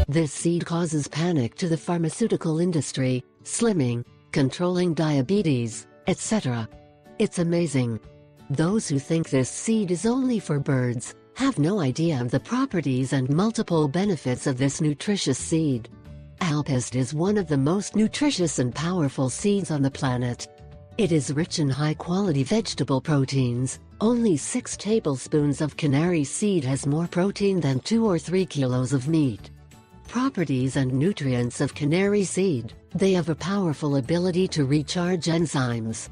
This seed causes panic to the pharmaceutical industry, slimming, controlling diabetes, etc. It's amazing. Those who think this seed is only for birds have no idea of the properties and multiple benefits of this nutritious seed. Alpist is one of the most nutritious and powerful seeds on the planet. It is rich in high-quality vegetable proteins. Only 6 tablespoons of canary seed has more protein than 2 or 3 kilos of meat. Properties and nutrients of canary seed: they have a powerful ability to recharge enzymes.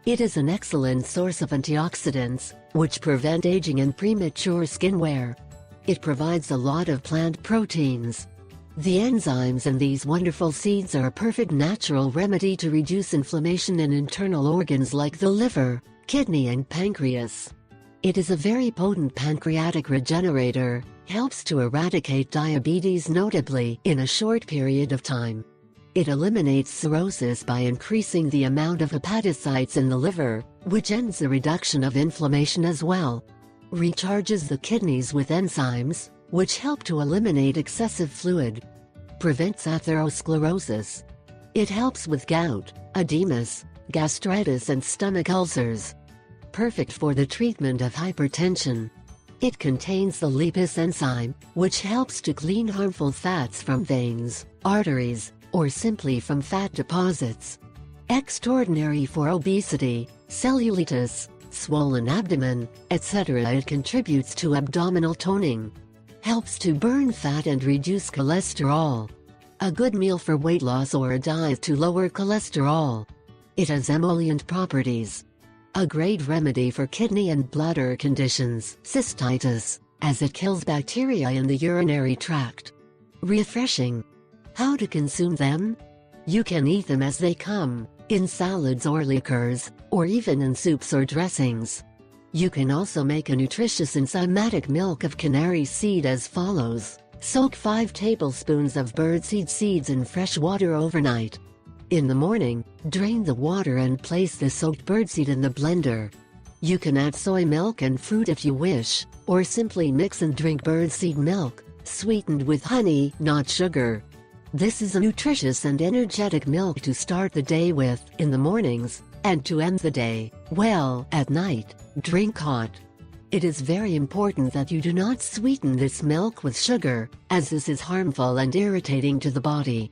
It is an excellent source of antioxidants, which prevent aging and premature skin wear. It provides a lot of plant proteins. The enzymes in these wonderful seeds are a perfect natural remedy to reduce inflammation in internal organs like the liver, kidney and pancreas. It is a very potent pancreatic regenerator, helps to eradicate diabetes notably in a short period of time. It eliminates cirrhosis by increasing the amount of hepatocytes in the liver, which ends the reduction of inflammation as well. Recharges the kidneys with enzymes, which help to eliminate excessive fluid. Prevents atherosclerosis. It helps with gout, edemas, gastritis and stomach ulcers. Perfect for the treatment of hypertension. It contains the lipase enzyme, which helps to clean harmful fats from veins, arteries, or simply from fat deposits. Extraordinary for obesity, cellulitis, swollen abdomen, etc. It contributes to abdominal toning. Helps to burn fat and reduce cholesterol. A good meal for weight loss or a diet to lower cholesterol. It has emollient properties. A great remedy for kidney and bladder conditions, cystitis, as it kills bacteria in the urinary tract. Refreshing. How to consume them? You can eat them as they come, in salads or liqueurs, or even in soups or dressings. You can also make a nutritious enzymatic milk of canary seed as follows. Soak 5 tablespoons of birdseed seeds in fresh water overnight. In the morning, drain the water and place the soaked birdseed in the blender. You can add soy milk and fruit if you wish, or simply mix and drink birdseed milk, sweetened with honey, not sugar. This is a nutritious and energetic milk to start the day with in the mornings, and to end the day, well, at night. Drink hot. It is very important that you do not sweeten this milk with sugar, as this is harmful and irritating to the body.